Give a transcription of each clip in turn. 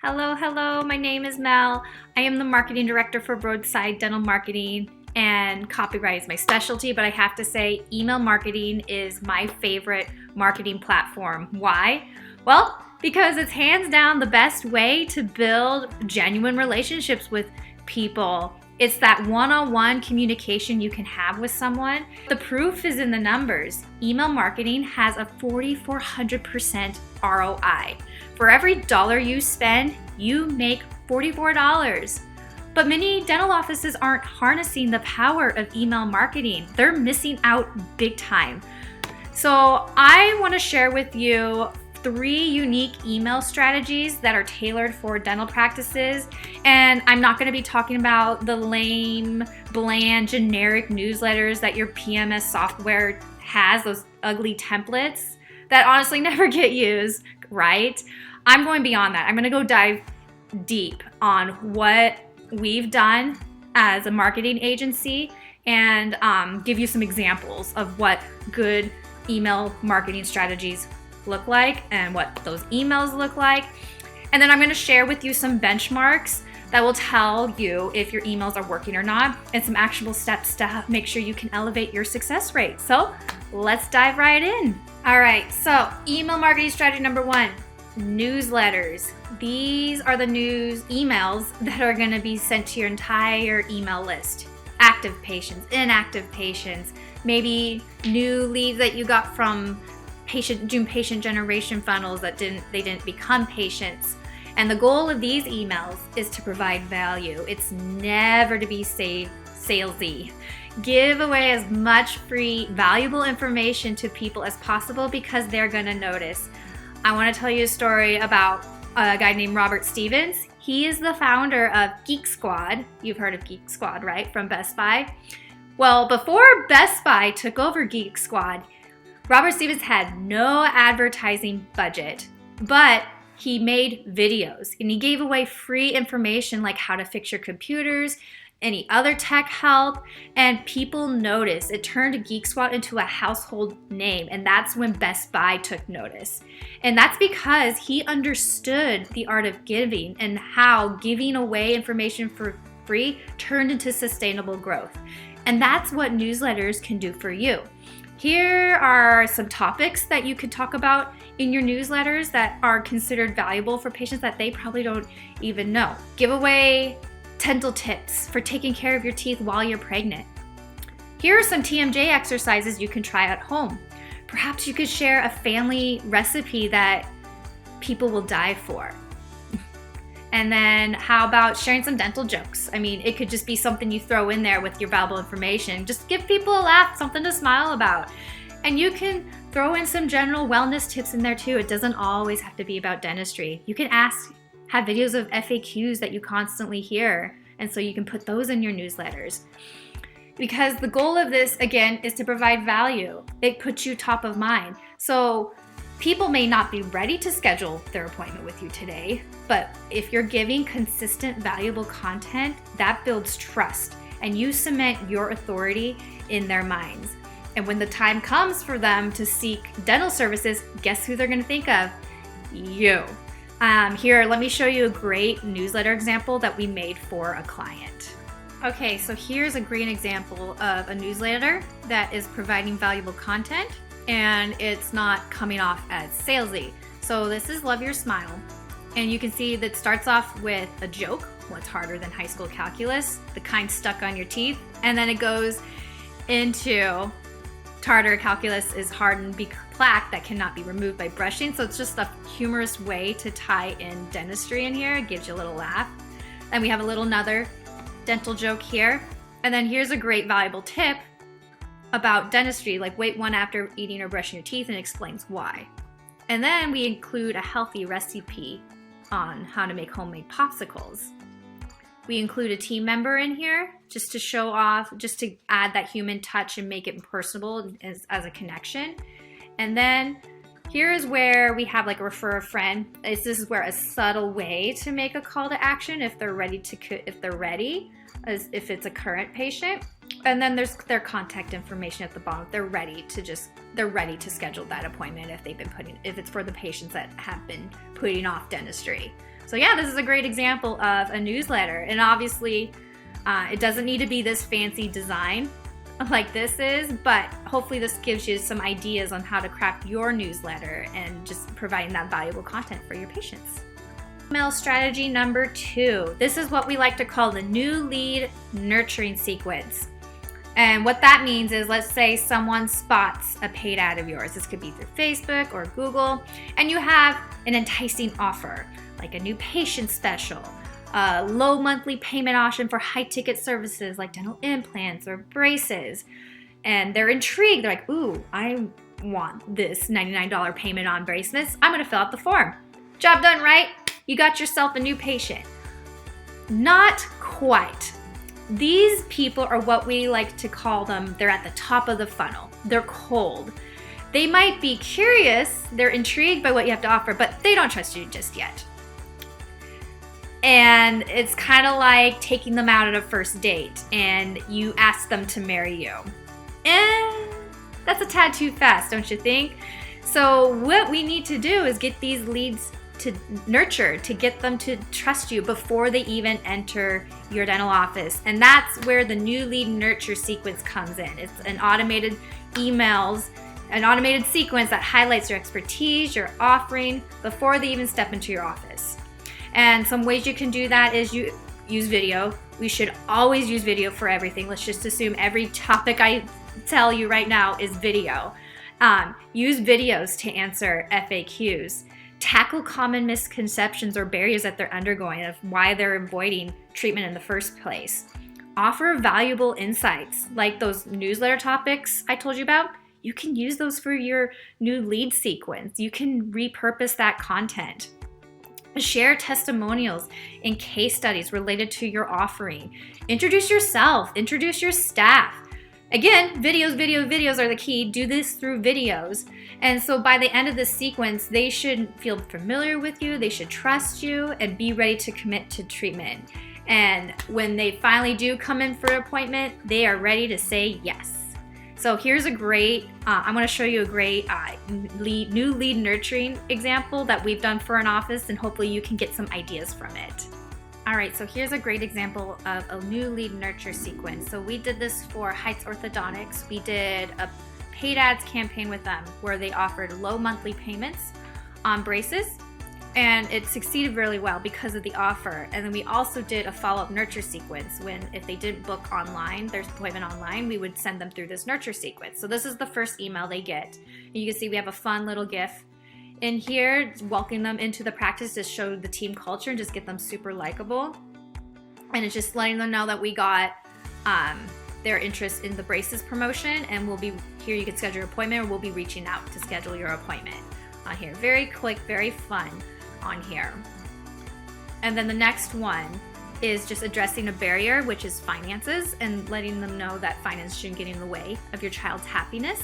Hello, my name is Mel. I am the marketing director for Roadside Dental Marketing, and copyright is my specialty, but I have to say email marketing is my favorite marketing platform. Why? Well, because it's hands down the best way to build genuine relationships with people. It's that one-on-one communication you can have with someone. The proof is in the numbers. Email marketing has a 4,400% ROI. For every dollar you spend, you make $44. But many dental offices aren't harnessing the power of email marketing. They're missing out big time. So I want to share with you 3 unique email strategies that are tailored for dental practices. And I'm not going to be talking about the lame, bland, generic newsletters that your PMS software has, those ugly templates that honestly never get used, right? I'm going beyond that. I'm going to go dive deep on what we've done as a marketing agency and give you some examples of what good email marketing strategies look like and what those emails look like. And then I'm going to share with you some benchmarks that will tell you if your emails are working or not, and some actionable steps to make sure you can elevate your success rate. So let's dive right in. All right, so email marketing strategy number 1, newsletters. These are the news emails that are going to be sent to your entire email list. Active patients, inactive patients, maybe new leads that you got from patient generation funnels that didn't become patients. And the goal of these emails is to provide value. It's never to be salesy. Give away as much free, valuable information to people as possible because they're going to notice. I want to tell you a story about a guy named Robert Stevens. He is the founder of Geek Squad. You've heard of Geek Squad, right? From Best Buy. Well, before Best Buy took over Geek Squad, Robert Stevens had no advertising budget, but he made videos and he gave away free information like how to fix your computers, any other tech help, and people noticed. It turned Geek Squad into a household name, and that's when Best Buy took notice. And that's because he understood the art of giving and how giving away information for free turned into sustainable growth. And that's what newsletters can do for you. Here are some topics that you could talk about in your newsletters that are considered valuable for patients that they probably don't even know. Give away dental tips for taking care of your teeth while you're pregnant. Here are some TMJ exercises you can try at home. Perhaps you could share a family recipe that people will die for. And then how about sharing some dental jokes? I mean, it could just be something you throw in there with your valuable information. Just give people a laugh, something to smile about. And you can throw in some general wellness tips in there too. It doesn't always have to be about dentistry. You can have videos of FAQs that you constantly hear. And so you can put those in your newsletters. Because the goal of this, again, is to provide value. It puts you top of mind. So people may not be ready to schedule their appointment with you today, but if you're giving consistent, valuable content, that builds trust and you cement your authority in their minds. And when the time comes for them to seek dental services, guess who they're going to think of? You. Here, let me show you a great newsletter example that we made for a client. Okay, so here's a great example of a newsletter that is providing valuable content and it's not coming off as salesy. So this is Love Your Smile. And you can see that starts off with a joke. What's harder than high school calculus? The kind stuck on your teeth. And then it goes into tartar calculus is hardened plaque that cannot be removed by brushing. So it's just a humorous way to tie in dentistry in here. It gives you a little laugh. And we have another dental joke here. And then here's a great valuable tip about dentistry, like wait 1 after eating or brushing your teeth, and explains why. And then we include a healthy recipe on how to make homemade popsicles. We include a team member in here just to show off, just to add that human touch and make it personable as a connection. And then here is where we have like a refer a friend. This is where a subtle way to make a call to action if they're ready, as if it's a current patient. And then there's their contact information at the bottom. They're ready to schedule that appointment if it's for the patients that have been putting off dentistry. So yeah, this is a great example of a newsletter. And obviously, it doesn't need to be this fancy design like this is, but hopefully this gives you some ideas on how to craft your newsletter and just providing that valuable content for your patients. Email strategy number 2. This is what we like to call the new lead nurturing sequence. And what that means is, let's say someone spots a paid ad of yours. This could be through Facebook or Google, and you have an enticing offer, like a new patient special, a low monthly payment option for high ticket services like dental implants or braces. And they're intrigued. They're like, ooh, I want this $99 payment on braces. I'm gonna fill out the form. Job done, right? You got yourself a new patient. Not quite. These people are what we like to call them, they're at the top of the funnel. They're cold. They might be curious, they're intrigued by what you have to offer, but they don't trust you just yet. And it's kind of like taking them out at a first date and you ask them to marry you. And that's a tad too fast, don't you think? So what we need to do is get these leads to nurture, to get them to trust you before they even enter your dental office. And that's where the new lead nurture sequence comes in. It's an automated emails, an automated sequence that highlights your expertise, your offering before they even step into your office. And some ways you can do that is you use video. We should always use video for everything. Let's just assume every topic I tell you right now is video. Use videos to answer FAQs. Tackle common misconceptions or barriers that they're undergoing of why they're avoiding treatment in the first place. Offer valuable insights like those newsletter topics I told you about. You can use those for your new lead sequence. You can repurpose that content. Share testimonials and case studies related to your offering. Introduce yourself, introduce your staff. Again, videos are the key. Do this through videos. And so by the end of the sequence, they should feel familiar with you, they should trust you, and be ready to commit to treatment. And when they finally do come in for an appointment, they are ready to say yes. So here's a great, I'm going to show you a great new lead nurturing example that we've done for an office, and hopefully you can get some ideas from it. All right, so here's a great example of a new lead nurture sequence. So we did this for Heights Orthodontics. We did a paid ads campaign with them where they offered low monthly payments on braces, and it succeeded really well because of the offer. And then we also did a follow-up nurture sequence when if they didn't book online, their appointment online, we would send them through this nurture sequence. So this is the first email they get. And you can see we have a fun little GIF in here, welcoming them into the practice to show the team culture and just get them super likable. And it's just letting them know that we got their interest in the braces promotion, and we'll be here. You can schedule your appointment, or we'll be reaching out to schedule your appointment on here. Very quick, very fun on here. And then the next one is just addressing a barrier, which is finances, and letting them know that finance shouldn't get in the way of your child's happiness.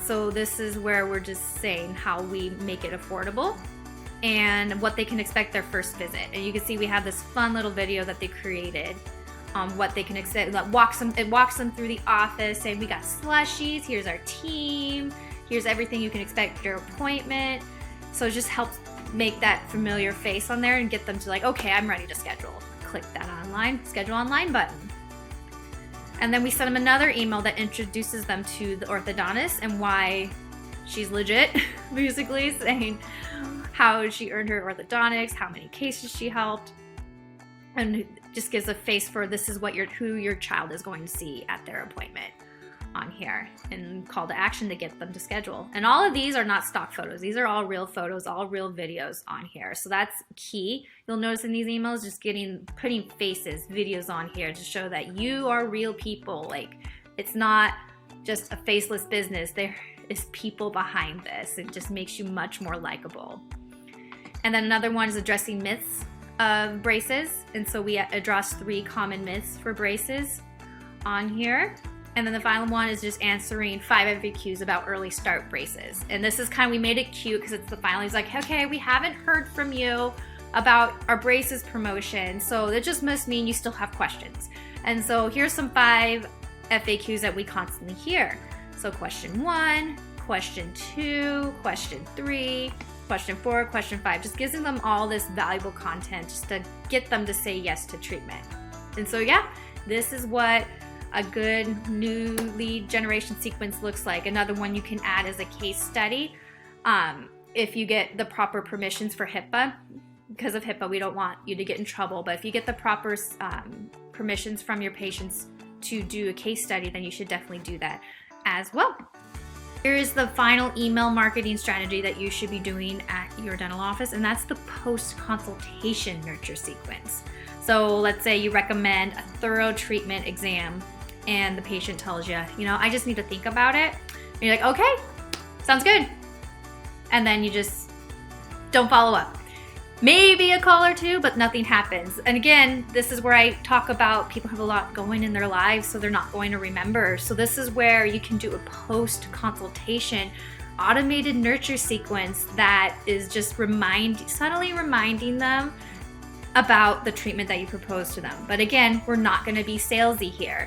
So this is where we're just saying how we make it affordable and what they can expect their first visit. And you can see we have this fun little video that they created on what they can expect. That walks them through the office, saying we got slushies, here's our team, here's everything you can expect at your appointment. So it just helps make that familiar face on there and get them to like, okay, I'm ready to schedule. Click that online, schedule online button. And then we send them another email that introduces them to the orthodontist and why she's legit, basically saying how she earned her orthodontics, how many cases she helped, and just gives a face for this is what who your child is going to see at their appointment on here, and call to action to get them to schedule. And all of these are not stock photos. These are all real photos, all real videos on here. So that's key. You'll notice in these emails, just putting faces, videos on here to show that you are real people. Like, it's not just a faceless business. There is people behind this. It just makes you much more likable. And then another one is addressing myths of braces. And so we address 3 common myths for braces on here. And then the final one is just answering 5 FAQs about early start braces. And this is we made it cute because it's the final. He's like, okay, we haven't heard from you about our braces promotion. So that just must mean you still have questions. And so here's some 5 FAQs that we constantly hear. So question 1, question 2, question 3, question 4, question 5, just giving them all this valuable content just to get them to say yes to treatment. And so yeah, this is what a good new lead generation sequence looks like. Another one you can add is a case study. If you get the proper permissions for HIPAA, because of HIPAA, we don't want you to get in trouble, but if you get the proper permissions from your patients to do a case study, then you should definitely do that as well. Here's the final email marketing strategy that you should be doing at your dental office, and that's the post-consultation nurture sequence. So let's say you recommend a thorough treatment exam and the patient tells you, I just need to think about it. And you're like, okay, sounds good. And then you just don't follow up. Maybe a call or two, but nothing happens. And again, this is where I talk about people have a lot going in their lives, so they're not going to remember. So this is where you can do a post-consultation automated nurture sequence that is just subtly reminding them about the treatment that you propose to them. But again, we're not going to be salesy here.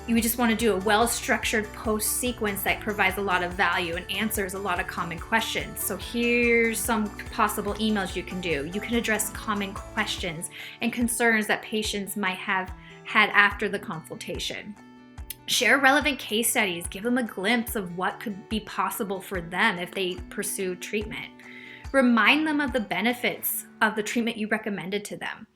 You just want to do a well-structured post sequence that provides a lot of value and answers a lot of common questions. So here's some possible emails you can do. You can address common questions and concerns that patients might have had after the consultation. Share relevant case studies. Give them a glimpse of what could be possible for them if they pursue treatment. Remind them of the benefits of the treatment you recommended to them.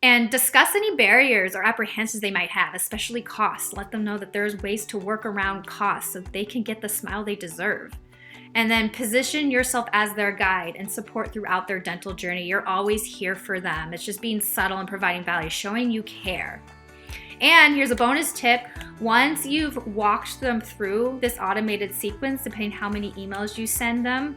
And discuss any barriers or apprehensions they might have, especially costs. Let them know that there's ways to work around costs so they can get the smile they deserve. And then position yourself as their guide and support throughout their dental journey. You're always here for them. It's just being subtle and providing value, showing you care. And here's a bonus tip. Once you've walked them through this automated sequence, depending how many emails you send them,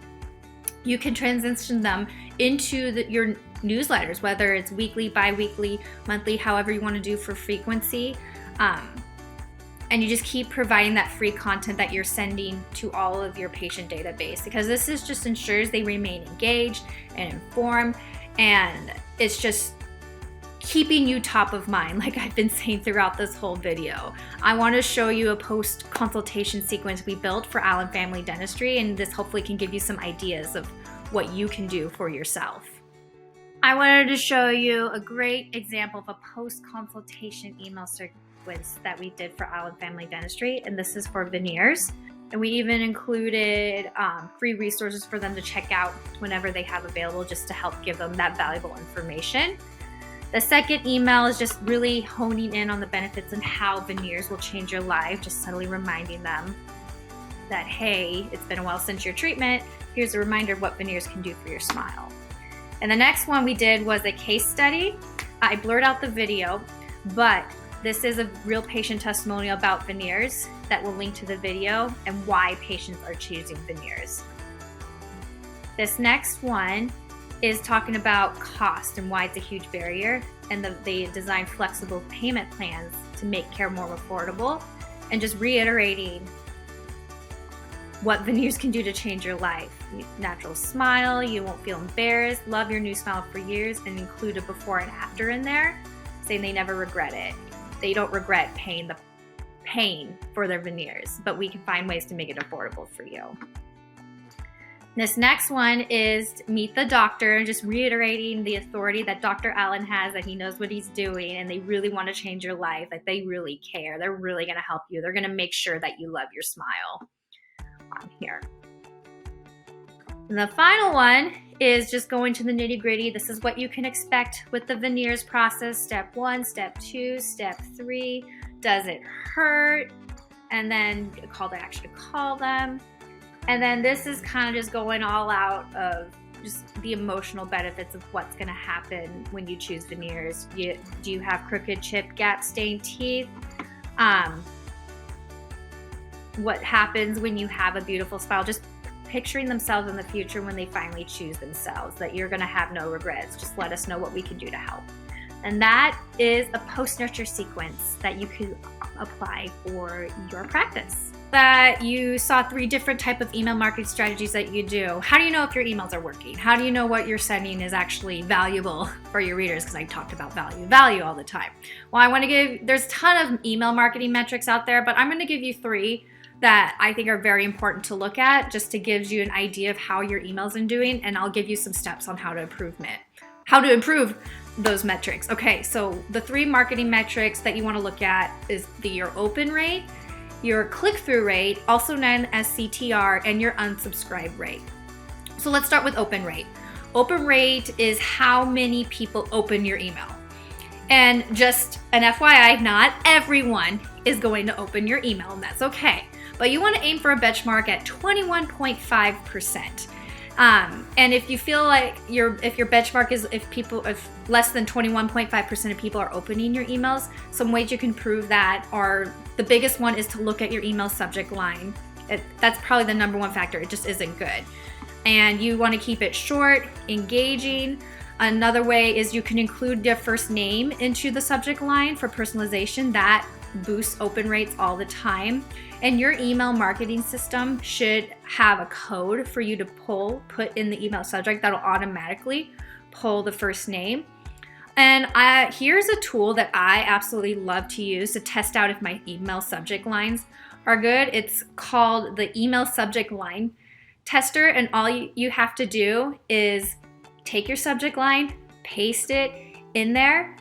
you can transition them into your newsletters, whether it's weekly, bi-weekly, monthly, however you want to do for frequency. And you just keep providing that free content that you're sending to all of your patient database, because this is just ensures they remain engaged and informed, and it's just keeping you top of mind, like I've been saying throughout this whole video. I want to show you a post-consultation sequence we built for Allen Family Dentistry, and this hopefully can give you some ideas of what you can do for yourself. I wanted to show you a great example of a post-consultation email sequence that we did for Allen Family Dentistry, and this is for veneers. And we even included free resources for them to check out whenever they have available, just to help give them that valuable information. The second email is just really honing in on the benefits and how veneers will change your life, just subtly reminding them that, hey, it's been a while since your treatment. Here's a reminder of what veneers can do for your smile. And the next one we did was a case study. I blurred out the video, but this is a real patient testimonial about veneers that will link to the video and why patients are choosing veneers. This next one is talking about cost and why it's a huge barrier, and they design flexible payment plans to make care more affordable, and just reiterating what veneers can do to change your life. Natural smile, you won't feel embarrassed, love your new smile for years, and include a before and after in there, saying they never regret it. They don't regret paying the pain for their veneers, but we can find ways to make it affordable for you. This next one is meet the doctor, and just reiterating the authority that Dr. Allen has, that he knows what he's doing, and they really want to change your life, that they really care. They're really going to help you. They're going to make sure that you love your smile on here. And the final one is just going to the nitty-gritty. This is what you can expect with the veneers process. Step 1, step 2, step 3. Does it hurt? And then a call to action to call them. And then this is kind of just going all out of just the emotional benefits of what's going to happen when you choose veneers. Do you have crooked, chipped, gap stained teeth? What happens when you have a beautiful smile? Just picturing themselves in the future when they finally choose themselves, that you're going to have no regrets. Just let us know what we can do to help. And that is a post-nurture sequence that you can apply for your practice. That you saw 3 different type of email marketing strategies that you do. How do you know if your emails are working? How do you know what you're sending is actually valuable for your readers? Because I talked about value all the time. Well, there's a ton of email marketing metrics out there, but I'm going to give you 3 that I think are very important to look at, just to give you an idea of how your emails are doing, and I'll give you some steps on how to improve those metrics. Okay, so the 3 marketing metrics that you want to look at is your open rate, your click-through rate, also known as CTR, and your unsubscribe rate. So let's start with open rate. Open rate is how many people open your email. And just an FYI, not everyone is going to open your email, and that's okay. But you want to aim for a benchmark at 21.5%. And if you feel like if your benchmark is if less than 21.5% of people are opening your emails, some ways you can prove that are, the biggest one is to look at your email subject line. That's probably the number one factor. It just isn't good. And you want to keep it short, engaging. Another way is you can include their first name into the subject line for personalization. That boosts open rates all the time. And your email marketing system should have a code for you to put in the email subject that'll automatically pull the first name. And here's a tool that I absolutely love to use to test out if my email subject lines are good. It's called the email subject line tester, and all you have to do is take your subject line, paste it in there,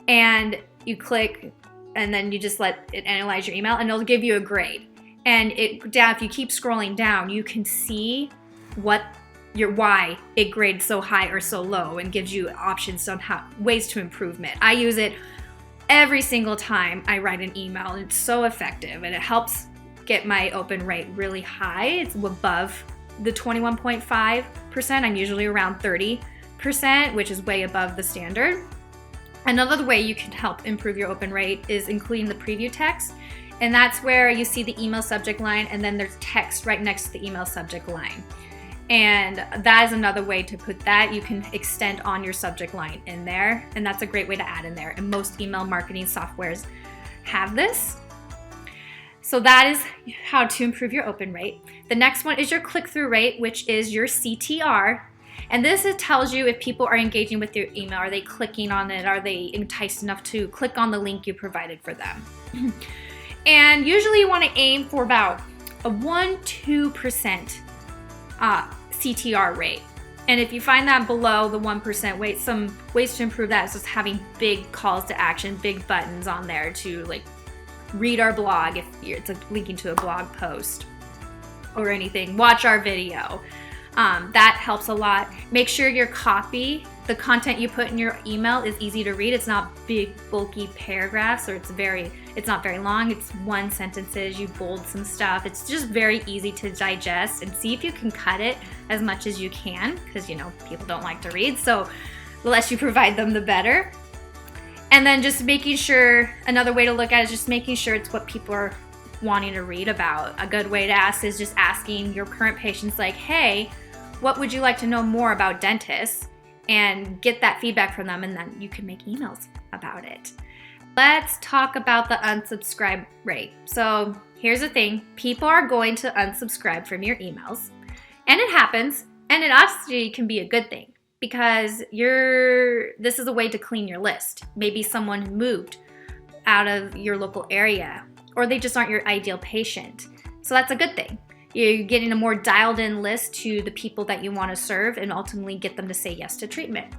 and you click, and then you just let it analyze your email, and it'll give you a grade. And if you keep scrolling down, you can see why it grades so high or so low, and gives you options on ways to improvement. I use it every single time I write an email, and it's so effective, and it helps get my open rate really high. It's above the 21.5%. I'm usually around 30%, which is way above the standard. Another way you can help improve your open rate is including the preview text. And that's where you see the email subject line, and then there's text right next to the email subject line. And that is another way to put that. You can extend on your subject line in there, and that's a great way to add in there. And most email marketing softwares have this. So that is how to improve your open rate. The next one is your click-through rate, which is your CTR. And this tells you if people are engaging with your email. Are they clicking on it? Are they enticed enough to click on the link you provided for them? And usually you want to aim for about a 1-2% CTR rate. And if you find that below the 1% rate, some ways to improve that is just having big calls to action, big buttons on there to like read our blog if it's linking to a blog post or anything. Watch our video. That helps a lot. Make sure your copy, the content you put in your email, is easy to read. It's not big, bulky paragraphs, or it's not very long. It's 1 sentences. You bold some stuff. It's just very easy to digest, and see if you can cut it as much as you can, because people don't like to read. So the less you provide them, the better. And then just making sure, another way to look at it is just making sure it's what people are wanting to read about. A good way to ask is just asking your current patients, like, hey, what would you like to know more about dentists? And get that feedback from them, and then you can make emails about it. Let's talk about the unsubscribe rate. So here's the thing. People are going to unsubscribe from your emails, and it happens, and it actually can be a good thing, because this is a way to clean your list. Maybe someone moved out of your local area, or they just aren't your ideal patient. So that's a good thing. You're getting a more dialed in list to the people that you want to serve, and ultimately get them to say yes to treatment.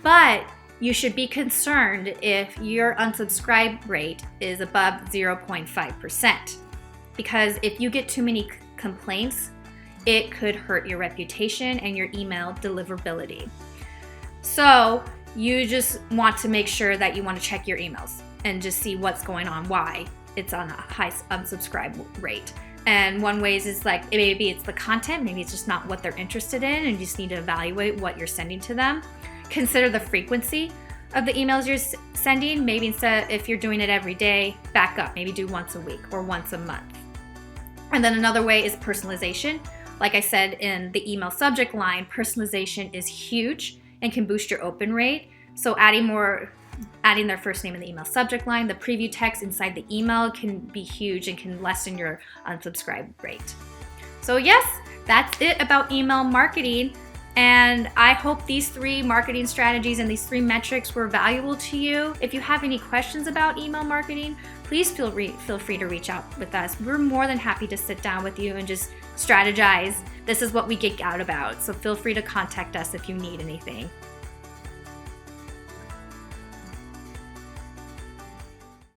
But you should be concerned if your unsubscribe rate is above 0.5%, because if you get too many complaints, it could hurt your reputation and your email deliverability. So you just want to make sure that you want to check your emails and just see what's going on, why it's on a high unsubscribe rate. And one way is like, maybe it's the content, maybe it's just not what they're interested in, and you just need to evaluate what you're sending to them. Consider the frequency of the emails you're sending. Maybe if you're doing it every day, back up, maybe do once a week or once a month. And then another way is personalization. Like I said in the email subject line, personalization is huge and can boost your open rate. So adding their first name in the email subject line, the preview text inside the email can be huge and can lessen your unsubscribe rate. So yes, that's it about email marketing. And I hope these 3 marketing strategies and these 3 metrics were valuable to you. If you have any questions about email marketing, please feel free to reach out with us. We're more than happy to sit down with you and just strategize. This is what we geek out about. So feel free to contact us if you need anything.